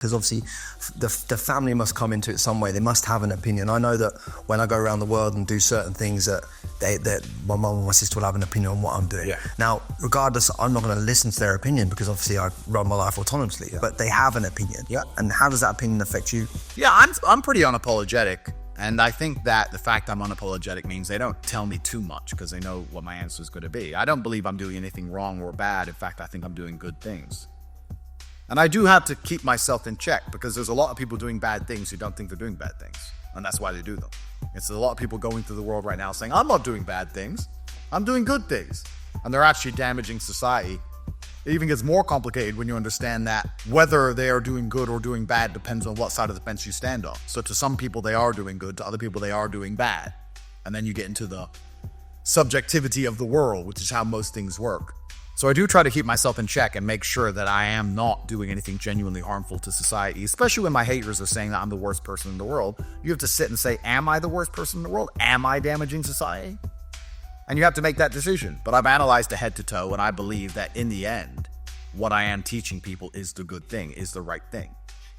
Because obviously the family must come into it some way. They must have an opinion. I know that when I go around the world and do certain things that my mum and my sister will have an opinion on what I'm doing. Yeah. Now, regardless, I'm not going to listen to their opinion because obviously I run my life autonomously, but they have an opinion. Yeah. And how does that opinion affect you? Yeah, I'm pretty unapologetic. And I think that the fact I'm unapologetic means they don't tell me too much because they know what my answer is going to be. I don't believe I'm doing anything wrong or bad. In fact, I think I'm doing good things. And I do have to keep myself in check because there's a lot of people doing bad things who don't think they're doing bad things. And that's why they do them. It's a lot of people going through the world right now saying, I'm not doing bad things. I'm doing good things. And they're actually damaging society. It even gets more complicated when you understand that whether they are doing good or doing bad depends on what side of the fence you stand on. So to some people, they are doing good. To other people, they are doing bad. And then you get into the subjectivity of the world, which is how most things work. So I do try to keep myself in check and make sure that I am not doing anything genuinely harmful to society, especially when my haters are saying that I'm the worst person in the world. You have to sit and say, am I the worst person in the world? Am I damaging society? And you have to make that decision. But I've analyzed it head to toe, and I believe that in the end, what I am teaching people is the good thing, is the right thing.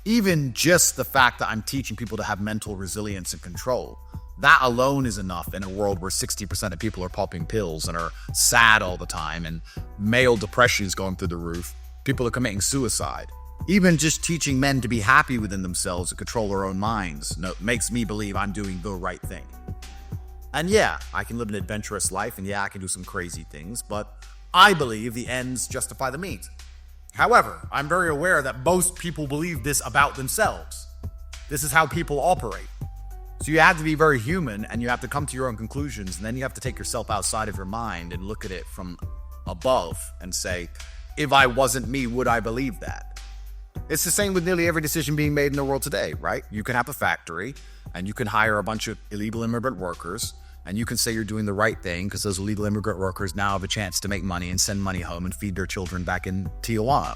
Even just the fact that I'm teaching people to have mental resilience and control, that alone is enough in a world where 60% of people are popping pills and are sad all the time, and male depression is going through the roof. People are committing suicide. Even just teaching men to be happy within themselves and control their own minds makes me believe I'm doing the right thing. And yeah, I can live an adventurous life, and yeah, I can do some crazy things, but I believe the ends justify the means. However, I'm very aware that most people believe this about themselves. This is how people operate. So you have to be very human, and you have to come to your own conclusions, and then you have to take yourself outside of your mind and look at it from above and say, if I wasn't me, would I believe that? It's the same with nearly every decision being made in the world today, right? You can have a factory, and you can hire a bunch of illegal immigrant workers, and you can say you're doing the right thing because those illegal immigrant workers now have a chance to make money and send money home and feed their children back in Tijuana.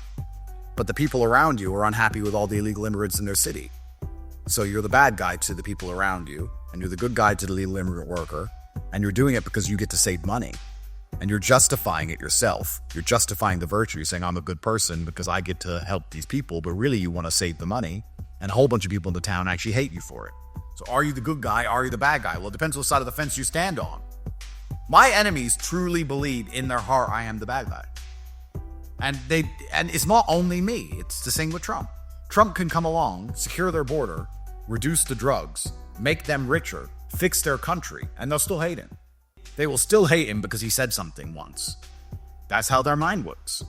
But the people around you are unhappy with all the illegal immigrants in their city. So you're the bad guy to the people around you, and you're the good guy to the illegal immigrant worker, and you're doing it because you get to save money. And you're justifying it yourself. You're justifying the virtue. You're saying, I'm a good person because I get to help these people, but really you want to save the money, and a whole bunch of people in the town actually hate you for it. So are you the good guy? Are you the bad guy? Well, it depends what side of the fence you stand on. My enemies truly believe in their heart I am the bad guy. And it's not only me. It's the same with Trump. Trump can come along, secure their border, reduce the drugs, make them richer, fix their country, and they'll still hate him. They will still hate him because he said something once. That's how their mind works.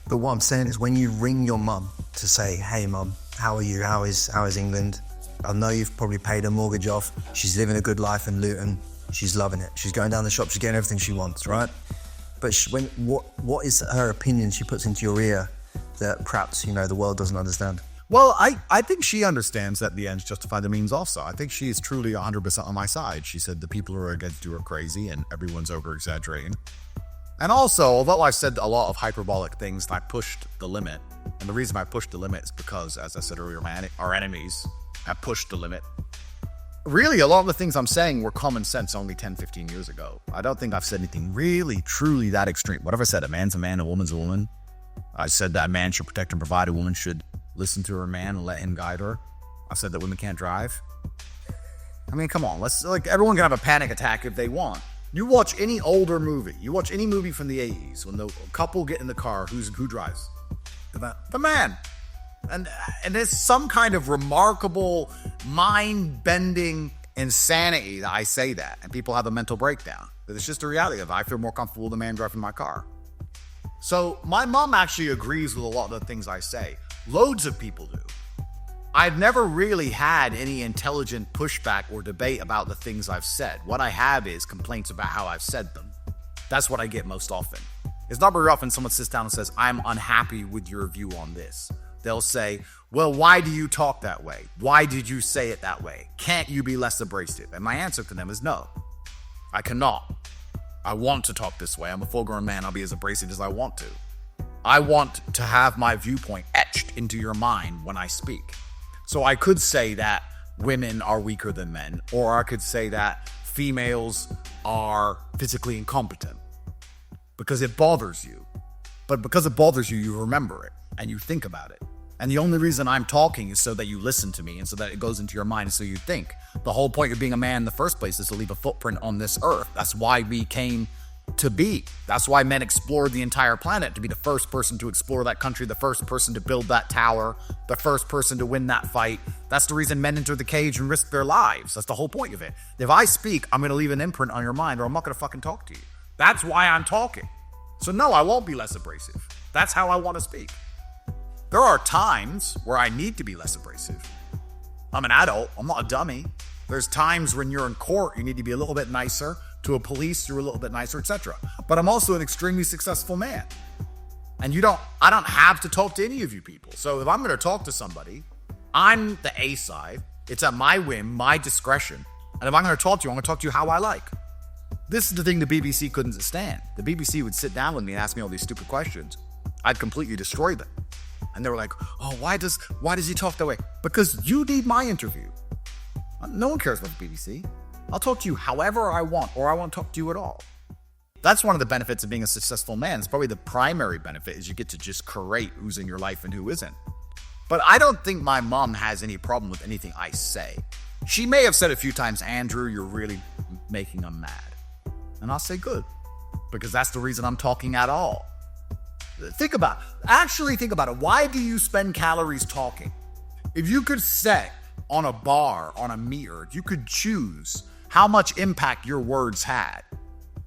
But what I'm saying is when you ring your mum to say, hey mum, how are you? How is England? I know you've probably paid her mortgage off. She's living a good life in Luton. She's loving it. She's going down the shop. She's getting everything she wants, right? But what is her opinion she puts into your ear that perhaps, the world doesn't understand? Well, I think she understands that the ends justify the means also. I think she is truly 100% on my side. She said the people who are against you are crazy and everyone's over-exaggerating. And also, although I've said a lot of hyperbolic things, I pushed the limit. And the reason I pushed the limit is because, as I said earlier, our enemies have pushed the limit. Really, a lot of the things I'm saying were common sense only 10, 15 years ago. I don't think I've said anything really, truly that extreme. What have I said? A man's a man, a woman's a woman. I said that a man should protect and provide. A woman should listen to her man and let him guide her. I said that women can't drive. I mean, come on. Everyone can have a panic attack if they want. You watch any older movie. You watch any movie from the 80s when the couple get in the car, who drives? The man. And there's some kind of remarkable, mind-bending insanity that I say that, and people have a mental breakdown. But it's just a reality of I feel more comfortable with a man driving my car. So my mom actually agrees with a lot of the things I say. Loads of people do. I've never really had any intelligent pushback or debate about the things I've said. What I have is complaints about how I've said them. That's what I get most often. It's not very often someone sits down and says, I'm unhappy with your view on this. They'll say, well, why do you talk that way? Why did you say it that way? Can't you be less abrasive? And my answer to them is no, I cannot. I want to talk this way. I'm a full-grown man. I'll be as abrasive as I want to. I want to have my viewpoint etched into your mind when I speak. So I could say that women are weaker than men, or I could say that females are physically incompetent because it bothers you. But because it bothers you, you remember it and you think about it And the only reason I'm talking is so that you listen to me and so that it goes into your mind and so you think. The whole point of being a man in the first place is to leave a footprint on this earth. That's why we came to be. That's why men explored the entire planet, to be the first person to explore that country, the first person to build that tower, the first person to win that fight. That's the reason men enter the cage and risk their lives. That's the whole point of it. If I speak, I'm going to leave an imprint on your mind or I'm not going to fucking talk to you. That's why I'm talking. So no, I won't be less abrasive. That's how I want to speak. There are times where I need to be less abrasive. I'm an adult. I'm not a dummy. There's times when you're in court, you need to be a little bit nicer. To a police, you're a little bit nicer, etc. But I'm also an extremely successful man. And I don't have to talk to any of you people. So if I'm going to talk to somebody, I'm the A side. It's at my whim, my discretion. And if I'm going to talk to you, I'm going to talk to you how I like. This is the thing the BBC couldn't stand. The BBC would sit down with me and ask me all these stupid questions. I'd completely destroy them. And they were like, oh, why does he talk that way? Because you need my interview. No one cares about the BBC. I'll talk to you however I want, or I won't talk to you at all. That's one of the benefits of being a successful man. It's probably the primary benefit is you get to just curate who's in your life and who isn't. But I don't think my mom has any problem with anything I say. She may have said a few times, Andrew, you're really making them mad. And I'll say good, because that's the reason I'm talking at all. Think about it. Why do you spend calories talking? If you could set on a bar, on a meter, you could choose how much impact your words had.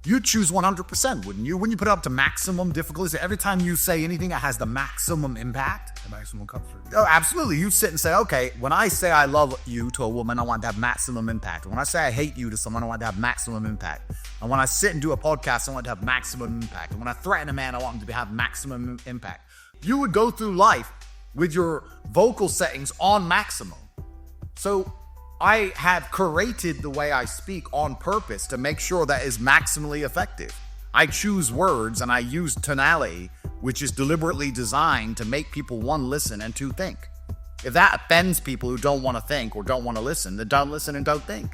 You'd choose 100%, wouldn't you? Wouldn't you put it up to maximum difficulty? So every time you say anything that has the maximum impact, The maximum comfort. oh, absolutely. You sit and say, okay, when I say I love you to a woman, I want to have maximum impact. When I say I hate you to someone, I want to have maximum impact. And when I sit and do a podcast, I want to have maximum impact. And when I threaten a man, I want him to have maximum impact. You would go through life with your vocal settings on maximum. So I have curated the way I speak on purpose to make sure that is maximally effective. I choose words and I use tonality, which is deliberately designed to make people, one, listen, and two, think. If that offends people who don't want to think or don't want to listen, then don't listen and don't think.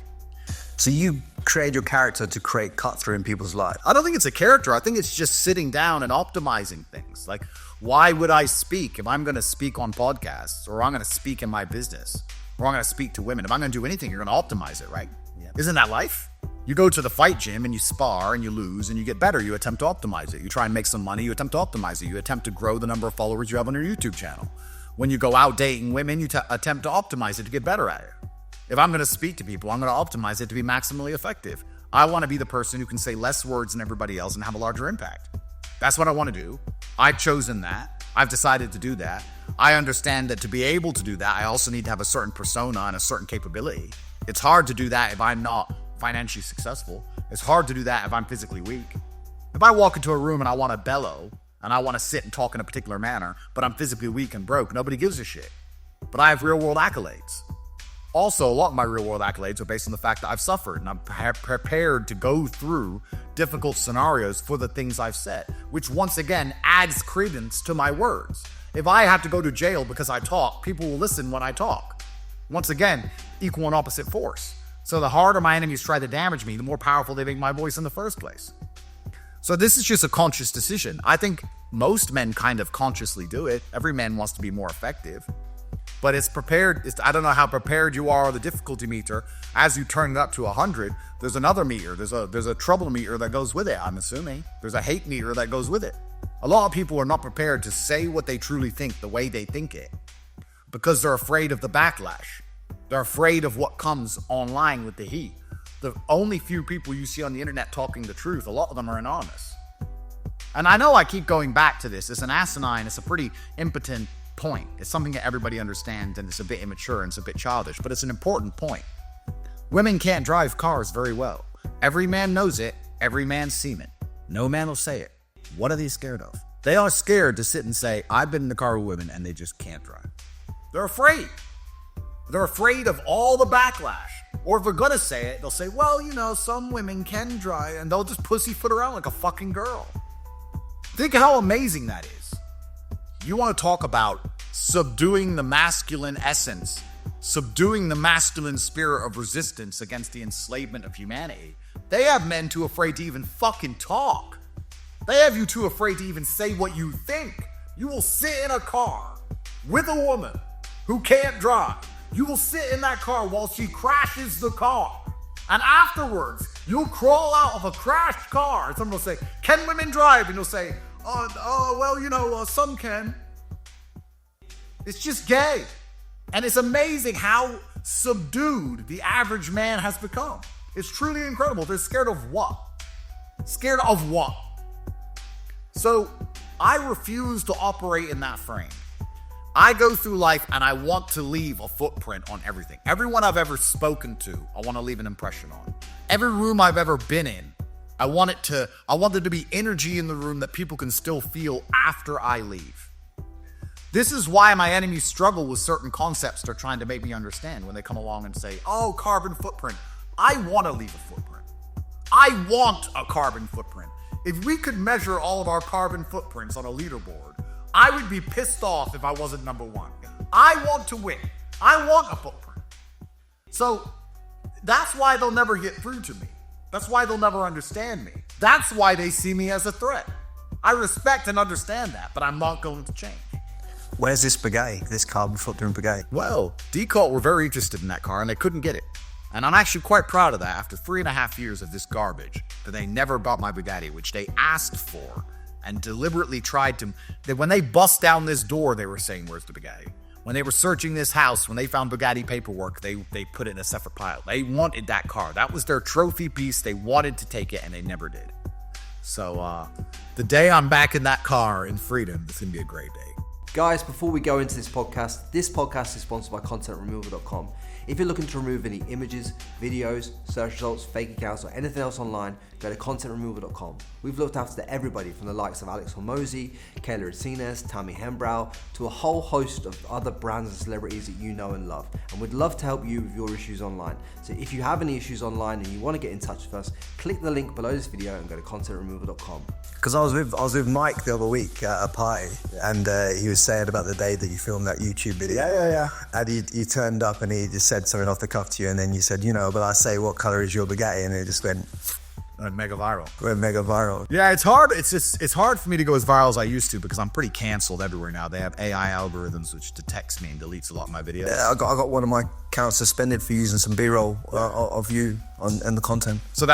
So you create your character to create cut through in people's lives. I don't think it's a character. I think it's just sitting down and optimizing things. Like, why would I speak if I'm going to speak on podcasts or I'm going to speak in my business? Or I'm going to speak to women. If I'm going to do anything, you're going to optimize it, right? Yep. Isn't that life? You go to the fight gym and you spar and you lose and you get better. You attempt to optimize it. You try and make some money. You attempt to optimize it. You attempt to grow the number of followers you have on your YouTube channel. When you go out dating women, you attempt to optimize it to get better at it. If I'm going to speak to people, I'm going to optimize it to be maximally effective. I want to be the person who can say less words than everybody else and have a larger impact. That's what I want to do. I've chosen that. I've decided to do that. I understand that to be able to do that, I also need to have a certain persona and a certain capability. It's hard to do that if I'm not financially successful. It's hard to do that if I'm physically weak. If I walk into a room and I want to bellow and I want to sit and talk in a particular manner, but I'm physically weak and broke, nobody gives a shit. But I have real world accolades. Also, a lot of my real world accolades are based on the fact that I've suffered and I'm prepared to go through difficult scenarios for the things I've said, which once again adds credence to my words. If I have to go to jail because I talk, people will listen when I talk. Once again, equal and opposite force. So the harder my enemies try to damage me, the more powerful they make my voice in the first place. So this is just a conscious decision. I think most men kind of consciously do it. Every man wants to be more effective. But it's prepared. I don't know how prepared you are on the difficulty meter. As you turn it up to 100, there's another meter. There's a trouble meter that goes with it, I'm assuming. There's a hate meter that goes with it. A lot of people are not prepared to say what they truly think the way they think it because they're afraid of the backlash. They're afraid of what comes online with the heat. The only few people you see on the internet talking the truth, a lot of them are anonymous. And I know I keep going back to this. It's an asinine, it's a pretty impotent point. It's something that everybody understands and it's a bit immature and it's a bit childish, but it's an important point. Women can't drive cars very well. Every man knows it, every man's seen it. No man will say it. What are they scared of? They are scared to sit and say, I've been in the car with women and they just can't drive. They're afraid. They're afraid of all the backlash. Or if they're gonna say it, they'll say, well, you know, some women can drive, and they'll just pussyfoot around like a fucking girl. Think how amazing that is. You want to talk about subduing the masculine essence, subduing the masculine spirit of resistance against the enslavement of humanity. They have men too afraid to even fucking talk. They have you too afraid to even say what you think. You will sit in a car with a woman who can't drive, you will sit in that car while she crashes the car. And afterwards, you'll crawl out of a crashed car. And someone will say, can women drive? And you'll say, well, some can. It's just gay. And it's amazing how subdued the average man has become. It's truly incredible. They're scared of what? Scared of what? So I refuse to operate in that frame. I go through life and I want to leave a footprint on everything. Everyone I've ever spoken to, I want to leave an impression on. Every room I've ever been in, I want there to be energy in the room that people can still feel after I leave. This is why my enemies struggle with certain concepts they're trying to make me understand when they come along and say, oh, carbon footprint. I want to leave a footprint. I want a carbon footprint. If we could measure all of our carbon footprints on a leaderboard, I would be pissed off if I wasn't number one. I want to win. I want a footprint. So that's why they'll never get through to me. That's why they'll never understand me. That's why they see me as a threat. I respect and understand that, but I'm not going to change. Where's this brigade, this carbon footprint brigade? Well, D-Cult were very interested in that car and they couldn't get it. And I'm actually quite proud of that after 3.5 years of this garbage, that they never bought my Bugatti, which they asked for and deliberately tried to. That when they bust down this door, they were saying, where's the Bugatti? When they were searching this house, when they found Bugatti paperwork, they put it in a separate pile. They wanted that car. That was their trophy piece. They wanted to take it and they never did. So the day I'm back in that car in freedom, it's going to be a great day. Guys, before we go into this podcast is sponsored by contentremoval.com. If you're looking to remove any images, videos, search results, fake accounts, or anything else online, go to contentremoval.com. We've looked after everybody from the likes of Alex Hormozy, Kayla Racines, Tammy Hembrow, to a whole host of other brands and celebrities that you know and love. And we'd love to help you with your issues online. So if you have any issues online and you want to get in touch with us, click the link below this video and go to contentremoval.com. Because I was with Mike the other week at a party, and he was saying about the day that you filmed that YouTube video. Yeah. And he turned up and he just said something off the cuff to you, and then you said, but I say, what color is your Bugatti? And it just went mega viral. Mega viral. Yeah, it's hard. It's hard for me to go as viral as I used to because I'm pretty canceled everywhere now. They have AI algorithms which detects me and deletes a lot of my videos. Yeah, I got one of my accounts suspended for using some B-roll of you in the content. So